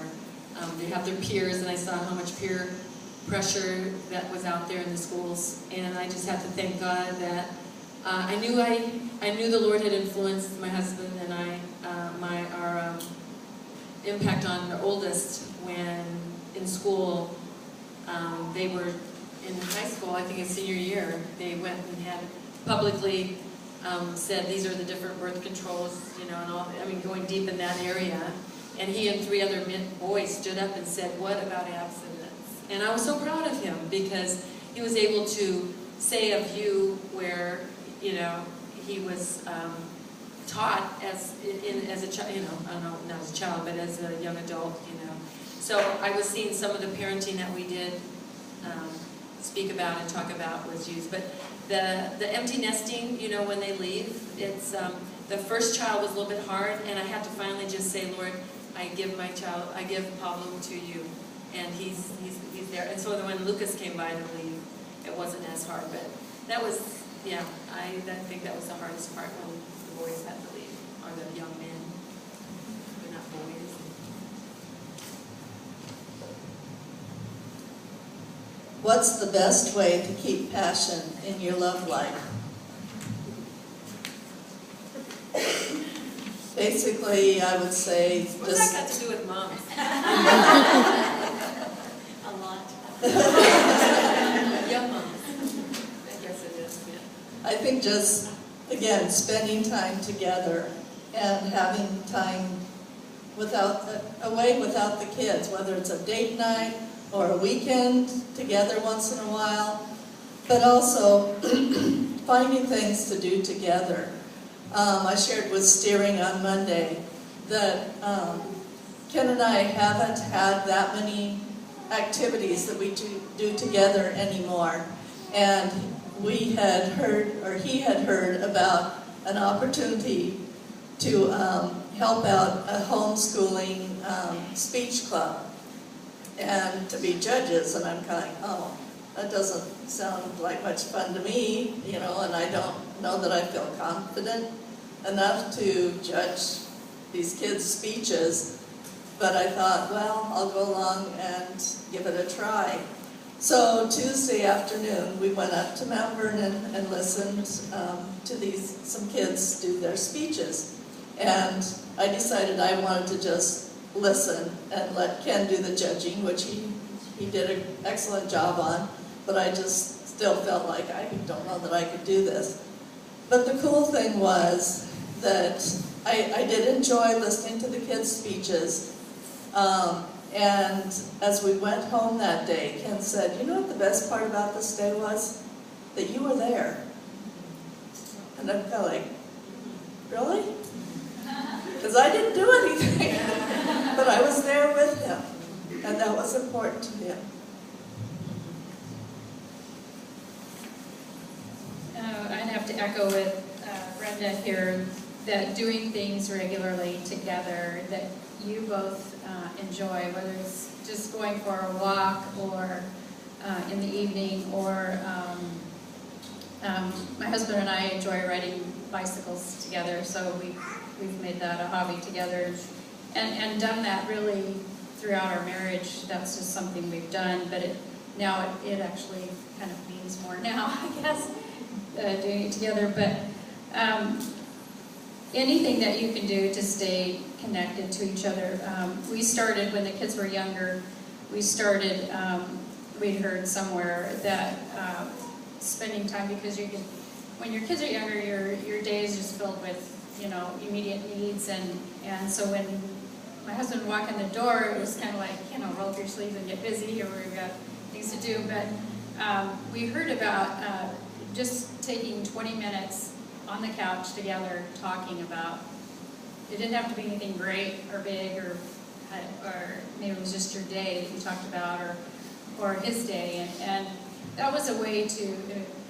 Speaker 4: they have their peers, and I saw how much peer pressure that was out there in the schools, and I just have to thank God that I knew the Lord had influenced my husband and our impact on the oldest when in school. They were in high school, I think in senior year, they went and had publicly said these are the different birth controls, you know, and all. I mean, going deep in that area. And he and 3 other boys stood up and said, "What about abstinence?" And I was so proud of him, because he was able to say a view where, you know, he was taught as a child, you know, I don't know, not as a child, but as a young adult, you know. So I was seeing some of the parenting that we did speak about and talk about was used. But the empty nesting, you know, when they leave, it's the first child was a little bit hard, and I had to finally just say, "Lord, I give Pablo to you," and he's there. And so when Lucas came by to leave, it wasn't as hard, but that was, yeah, I think that was the hardest part, when the boys had to leave, or the young men, but not boys.
Speaker 1: What's the best way to keep passion in your love life? Basically, I would say
Speaker 4: What's that got to do with moms?
Speaker 3: A lot.
Speaker 4: Young moms. I guess it is, yeah.
Speaker 1: I think just again, spending time together and having time away without the kids, whether it's a date night or a weekend together once in a while, but also finding things to do together. I shared with Steering on Monday that Ken and I haven't had that many activities that we do together anymore. And we had heard, or he had heard, about an opportunity to help out a homeschooling speech club and to be judges. And I'm kind of like, oh, that doesn't sound like much fun to me, you know, and I don't know that I feel confident enough to judge these kids' speeches. But I thought, well, I'll go along and give it a try. So Tuesday afternoon, we went up to Mount Vernon and listened to some kids do their speeches. And I decided I wanted to just listen and let Ken do the judging, which he did an excellent job on, but I just still felt like I don't know that I could do this. But the cool thing was that I did enjoy listening to the kids' speeches. And as we went home that day, Ken said, you know what the best part about this day was? That you were there. And I felt like, really? Because I didn't do anything. But I was there with him. And that was important to him.
Speaker 2: I'd have to echo with Brenda here, that doing things regularly together that you both enjoy, whether it's just going for a walk or in the evening, or my husband and I enjoy riding bicycles together, so we've made that a hobby together, and done that really throughout our marriage. That's just something we've done, but now it actually kind of means more now, I guess, doing it together. But anything that you can do to stay connected to each other. We started when the kids were younger. We'd heard somewhere that spending time, because when your kids are younger, your day is just filled with, you know, immediate needs, and so when my husband would walk in the door, it was kind of like, you know, roll up your sleeves and get busy, or we've got things to do. But we heard about just taking 20 minutes on the couch together, talking about, it didn't have to be anything great or big, or maybe it was just your day that you talked about, or his day, and that was a way to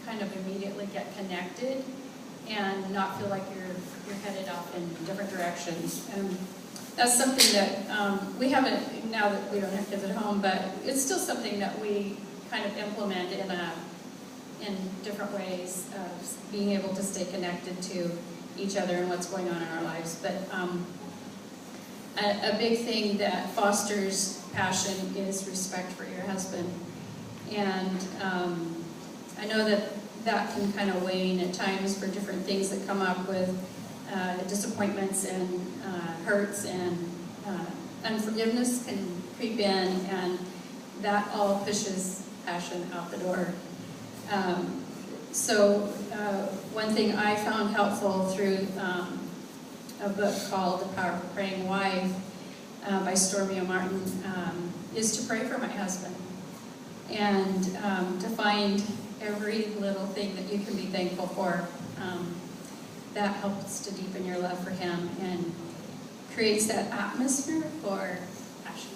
Speaker 2: kind of immediately get connected and not feel like you're headed off in different directions. And that's something that we haven't, now that we don't have kids at home, but it's still something that we kind of implement in different ways of being able to stay connected to each other and what's going on in our lives. But a big thing that fosters passion is respect for your husband. And I know that can kind of wane at times for different things that come up with disappointments and hurts, and unforgiveness can creep in, and that all pushes passion out the door. So one thing I found helpful through a book called The Power of a Praying Wife by Stormy O'Martin is to pray for my husband, and to find every little thing that you can be thankful for. That helps to deepen your love for him and creates that atmosphere for passion.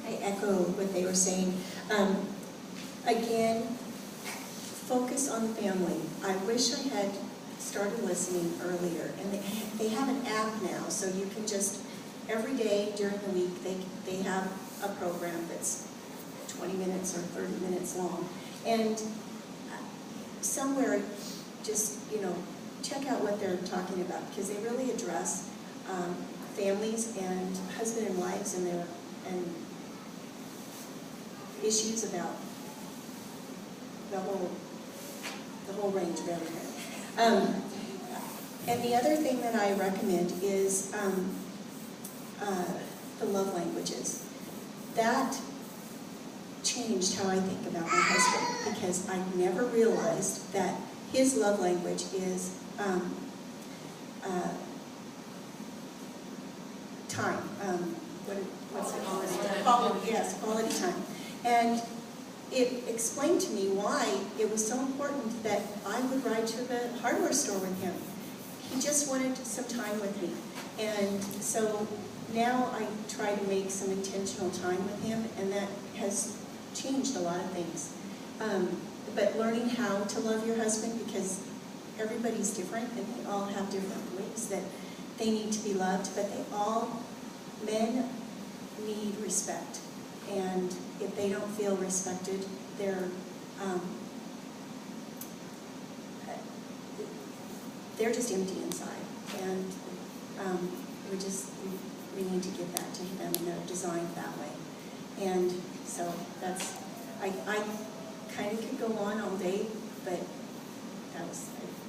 Speaker 3: I echo what they were saying. Again, focus on the family. I wish I had started listening earlier. And they have an app now, so you can just, every day during the week, they have a program that's 20 minutes or 30 minutes long. And somewhere, just, you know, check out what they're talking about, because they really address families and husband and wives and issues about the whole range of everything. And the other thing that I recommend is the love languages. That changed how I think about my husband, because I never realized that his love language is time. What's it called? Quality, yes, quality time. And it explained to me why it was so important that I would ride to the hardware store with him. He just wanted some time with me. And so now I try to make some intentional time with him, and that has changed a lot of things. But learning how to love your husband, because everybody's different and they all have different ways that they need to be loved, but men need respect. And if they don't feel respected, they're just empty inside. And we need to give that to them, and they're designed that way. And so I kind of could go on all day, but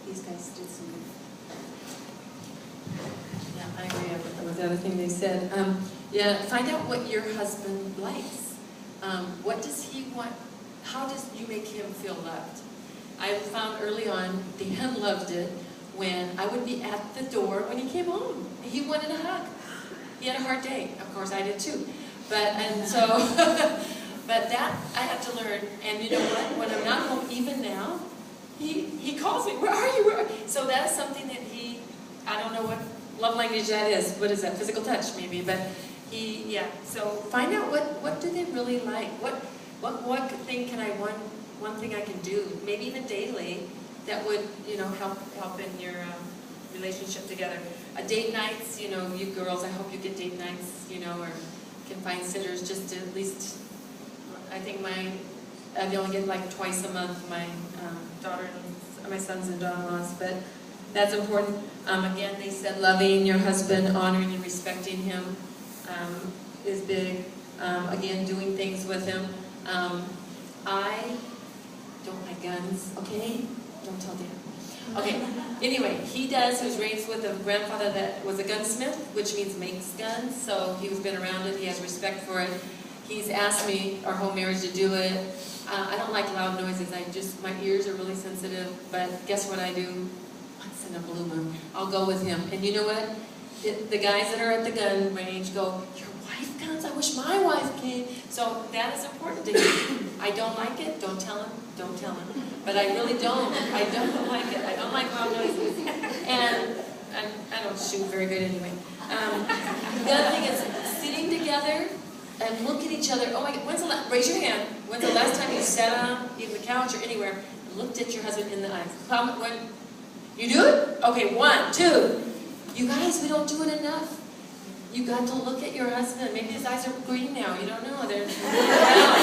Speaker 3: these guys did some good.
Speaker 4: Yeah, I agree with the other thing they said. Find out what your husband likes. What does he want? How does you make him feel loved? I found early on, Dan loved it when I would be at the door when he came home. He wanted a hug. He had a hard day. Of course, I did too. But that I had to learn. And you know what? When I'm not home, even now, he calls me. Where are you? Where are you? So that is something that I don't know what love language that is. What is that? Physical touch, maybe. But So find out what do they really like. What thing can one thing I can do, maybe even daily, that would help in your relationship together. Date nights, you girls, I hope you get date nights, or can find sitters just to at least. I think I only get like twice a month. My my sons and daughters, but that's important. Again, they said loving your husband, honoring and respecting him is big. Again, doing things with him. I don't like guns, okay? Don't tell Dan. Okay, anyway, he was raised with a grandfather that was a gunsmith, which means makes guns, so he's been around it, he has respect for it. He's asked me, our whole marriage, to do it. I don't like loud noises, my ears are really sensitive, but guess what I do? Once in a blue moon, I'll go with him. And you know what? The guys that are at the gun range go, your wife guns? I wish my wife came. So that is important to him. I don't like it, don't tell him. But I really don't. I don't like it. I don't like loud noises. And I don't shoot very good anyway. The other thing is sitting together and look at each other. Oh my God, raise your hand. When's the last time you sat on either the couch or anywhere and looked at your husband in the eyes? When you do it? Okay, 1, 2. You guys, we don't do it enough. You got to look at your husband. Maybe his eyes are green now. You don't know. They're brown.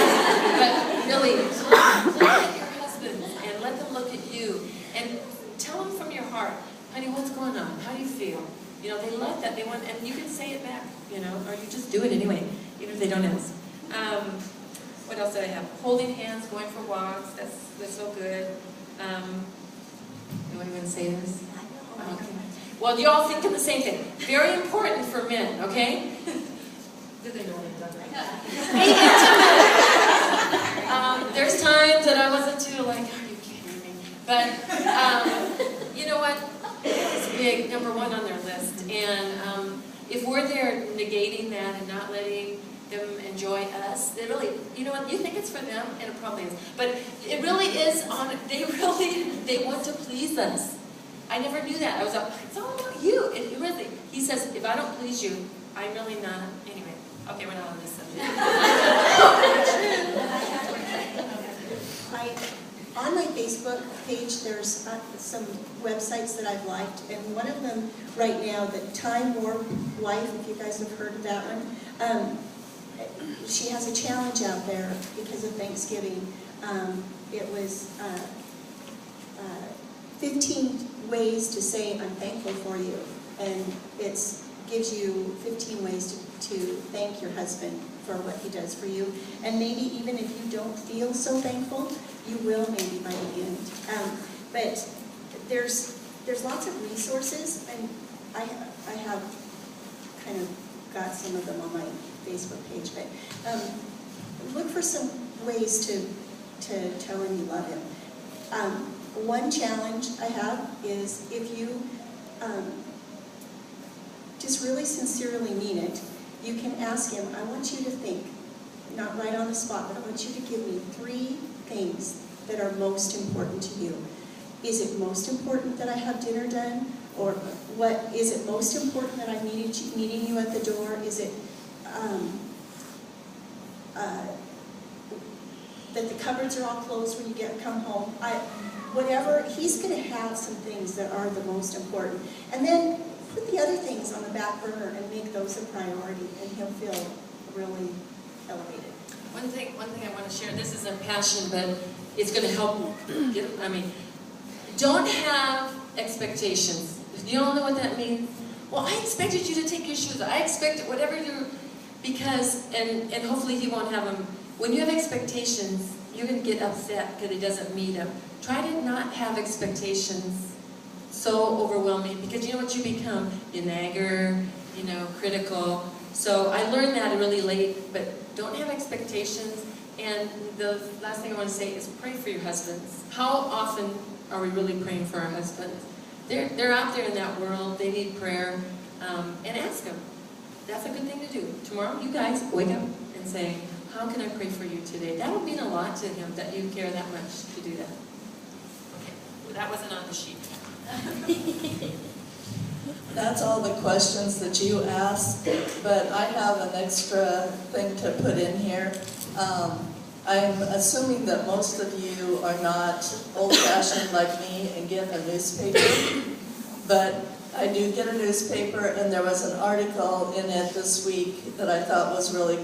Speaker 4: But really, look at your husband and let them look at you. And tell them from your heart, honey, what's going on? How do you feel? They love that. They want, and you can say it back, or you just do it anyway, even if they don't ask. What else did I have? Holding hands, going for walks. That's so good. Do I even say this? Okay. Well, you all think of the same thing. Very important for men, okay? Do they know they've done that? There's times that I wasn't too like, are you kidding me? But you know what? It's big, number 1 on their list. And if we're there negating that and not letting them enjoy us, they really, you know what? You think it's for them, and it probably is. But it really is they want to please us. I never knew that. I was like, it's all about you. It really, he says, if I don't please you, I'm really not. Anyway, okay, we're not on this subject.
Speaker 3: On my Facebook page, there's some websites that I've liked, and one of them right now, the Time Warp Wife, if you guys have heard of that one, she has a challenge out there because of Thanksgiving. It was 15 ways to say I'm thankful for you, and it gives you 15 ways to thank your husband for what he does for you, and maybe even if you don't feel so thankful, you will maybe by the end. But there's lots of resources, and I have kind of got some of them on my Facebook page, but look for some ways to tell him you love him. One challenge I have is if you just really sincerely mean it, you can ask him, I want you to think, not right on the spot, but I want you to give me 3 things that are most important to you. Is it most important that I have dinner done? Or what is it most important that I'm meeting you at the door? Is it that the cupboards are all closed when you come home? Whatever, he's going to have some things that are the most important. And then put the other things on the back burner and make those a priority, and he'll feel really elevated.
Speaker 4: One thing I want to share, this isn't passion, but it's going to help don't have expectations. You don't know what that means? Well, I expected you to take your shoes off. I expected whatever because, and hopefully he won't have them. When you have expectations, you're going to get upset because he doesn't meet them. Try to not have expectations so overwhelming, because you know what you become? You nagger, critical. So I learned that really late, but don't have expectations. And the last thing I want to say is pray for your husbands. How often are we really praying for our husbands? They're out there in that world. They need prayer. And ask them. That's a good thing to do. Tomorrow, you guys wake up and say, how can I pray for you today? That would mean a lot to him that you care that much to do that. Okay, well, that wasn't on the sheet.
Speaker 1: That's all the questions that you asked, but I have an extra thing to put in here. I'm assuming that most of you are not old-fashioned like me and get a newspaper, but I do get a newspaper, and there was an article in it this week that I thought was really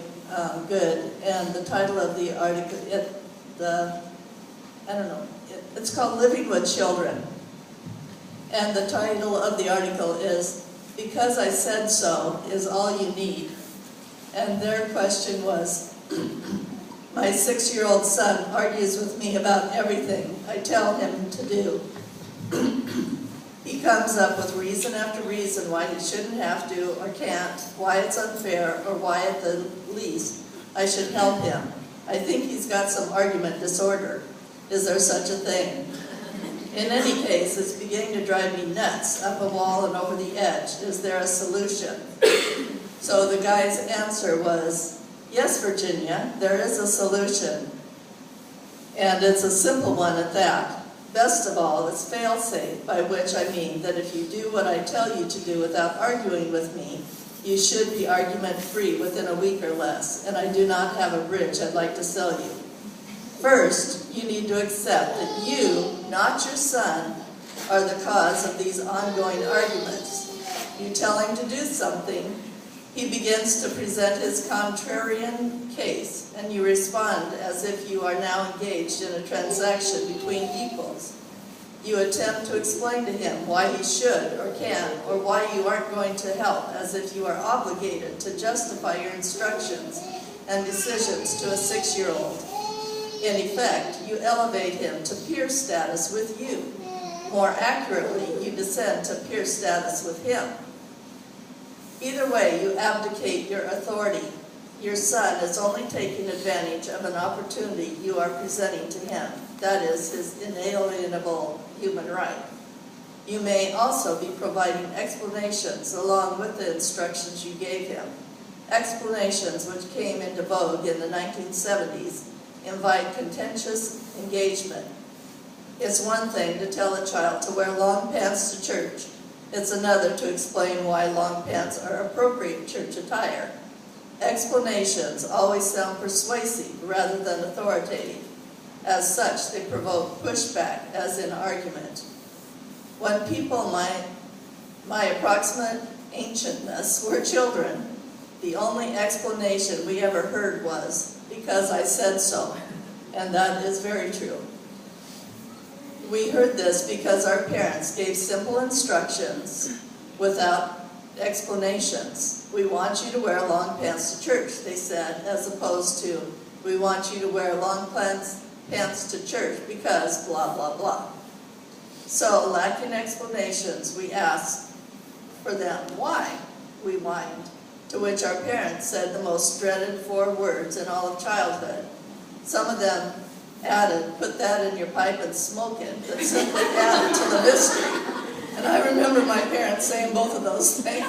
Speaker 1: good, and the title of the article, it's called Living with Children, and the title of the article is, Because I Said So Is All You Need, and their question was, my 6-year-old son argues with me about everything I tell him to do. He comes up with reason after reason why he shouldn't have to or can't, why it's unfair, or why at the least I should help him. I think he's got some argument disorder. Is there such a thing? In any case, it's beginning to drive me nuts, up a wall and over the edge. Is there a solution? So the guy's answer was, yes, Virginia, there is a solution. And it's a simple one at that. Best of all, it's fail-safe, by which I mean that if you do what I tell you to do without arguing with me, you should be argument-free within a week or less, and I do not have a bridge I'd like to sell you. First, you need to accept that you, not your son, are the cause of these ongoing arguments. You tell him to do something, he begins to present his contrarian case, and you respond as if you are now engaged in a transaction between equals. You attempt to explain to him why he should or can, or why you aren't going to help, as if you are obligated to justify your instructions and decisions to a 6-year-old. In effect, you elevate him to peer status with you. More accurately, you descend to peer status with him. Either way, you abdicate your authority. Your son is only taking advantage of an opportunity you are presenting to him. That is his inalienable human right. You may also be providing explanations along with the instructions you gave him. Explanations which came into vogue in the 1970s invite contentious engagement. It's one thing to tell a child to wear long pants to church. It's another to explain why long pants are appropriate church attire. Explanations always sound persuasive rather than authoritative. As such, they provoke pushback, as in argument. When people my approximate ancientness were children, the only explanation we ever heard was, because I said so. And that is very true. We heard this because our parents gave simple instructions without explanations. We want you to wear long pants to church, they said, as opposed to, we want you to wear long pants to church because blah, blah, blah. So, lacking explanations, we asked for them why we whined, to which our parents said the most dreaded 4 words in all of childhood. Some of them added, put that in your pipe and smoke it, that simply added to the mystery. And I remember my parents saying both of those things.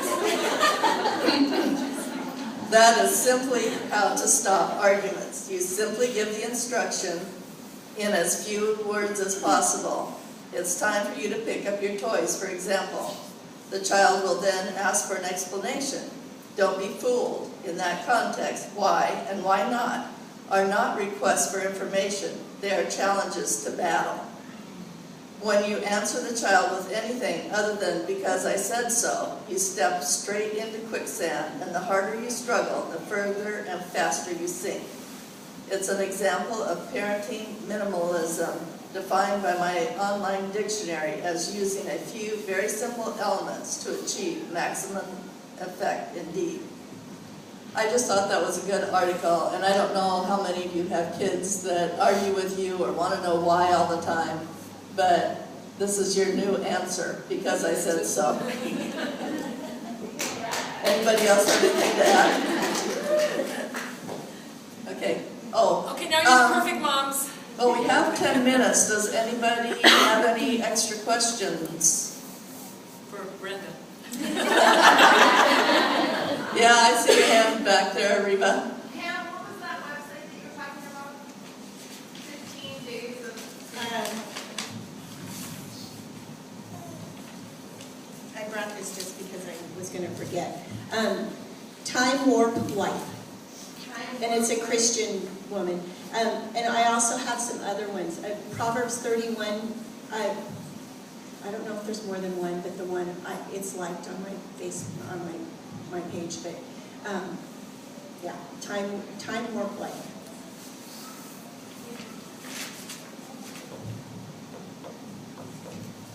Speaker 1: That is simply how to stop arguments. You simply give the instruction in as few words as possible. It's time for you to pick up your toys, for example. The child will then ask for an explanation. Don't be fooled. In that context, why and why not are not requests for information. They are challenges to battle. When you answer the child with anything other than because I said so, you step straight into quicksand, and the harder you struggle, the further and faster you sink. It's an example of parenting minimalism, defined by my online dictionary as using a few very simple elements to achieve maximum effect indeed. I just thought that was a good article, and I don't know how many of you have kids that argue with you or want to know why all the time, but this is your new answer, because I said so. Anybody else have anything to add? Okay. Oh.
Speaker 4: Okay, now you're the perfect moms.
Speaker 1: Well, we have 10 minutes. Does anybody have any extra questions?
Speaker 4: For Brenda.
Speaker 1: Yeah, I see your hand back there, Reba.
Speaker 5: Pam, what was that website that you were talking about? 15 days of...
Speaker 3: I brought this just because I was going to forget. Time Warp Life. And it's a Christian woman. And I also have some other ones. Proverbs 31, I don't know if there's more than one, but the one, it's liked on my face, on my page. But yeah, Time Warp Life.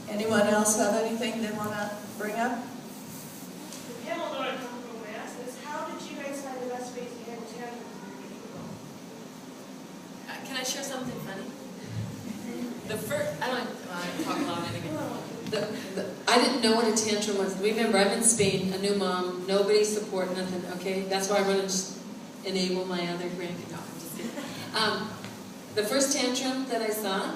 Speaker 1: Anyone else have anything they want to bring up?
Speaker 5: Yeah, although I come from Mass, is how did you guys find the best ways to handle tantrums?
Speaker 4: Can I share something funny? The first, I don't talk loud anyway. I didn't know what a tantrum was. Remember, I'm in Spain, a new mom, nobody support, nothing, okay? That's why I want to just enable my other grandkids. No, I'm just kidding. The first tantrum that I saw,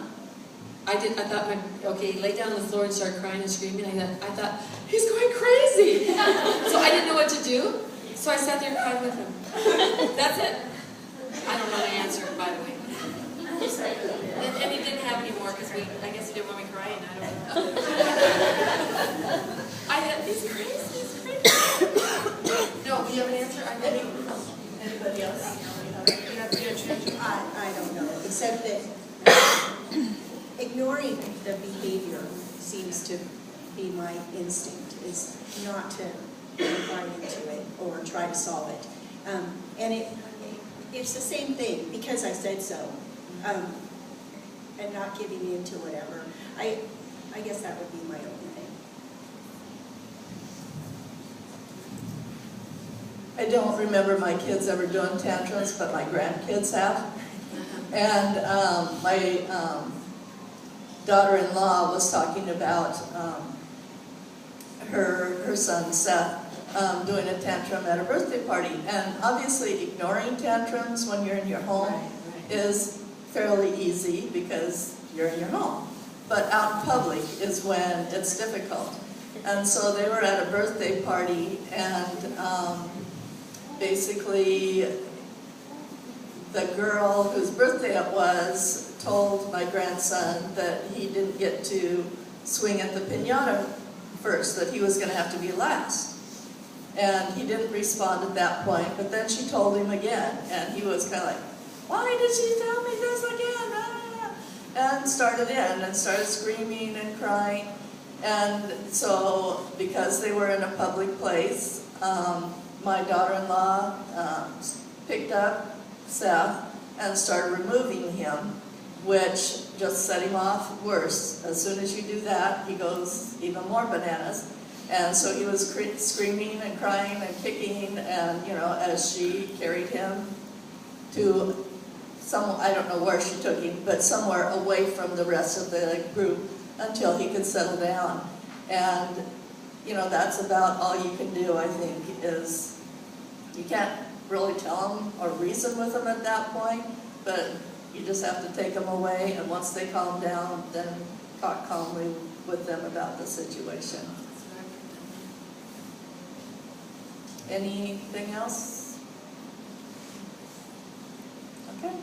Speaker 4: I thought, okay, lay down on the floor and start crying and screaming. I thought, he's going crazy. So I didn't know what to do. So I sat there and cried with him. That's it. I don't know the answer, by the way. And he didn't have any more because I guess he didn't want me crying. I don't know. I thought, he's crazy. He's crazy. No, do you have an answer?
Speaker 1: Anybody else?
Speaker 3: I don't know, except that ignoring the behavior seems to be my instinct, is not to buy into it or try to solve it. And it's the same thing, because I said so, and not giving in to whatever. I guess that would be my only thing.
Speaker 1: I don't remember my kids ever doing tantrums, but my grandkids have. And my daughter-in-law was talking about her son Seth doing a tantrum at a birthday party. And obviously ignoring tantrums when you're in your home is fairly easy because you're in your home. But out in public is when it's difficult. And so they were at a birthday party, and basically the girl whose birthday it was told my grandson that he didn't get to swing at the piñata first, that he was going to have to be last. And he didn't respond at that point, but then she told him again, and he was kind of like, why did she tell me this again? And started screaming and crying. And so, because they were in a public place, my daughter-in-law picked up Seth and started removing him, which just set him off worse. As soon as you do that, he goes even more bananas. And so he was screaming and crying and kicking, and as she carried him to I don't know where she took him, but somewhere away from the rest of the group until he could settle down. And that's about all you can do, I think, is you can't really tell them or reason with them at that point, but You just have to take them away, and once they calm down, then talk calmly with them about the situation. Anything else? Okay.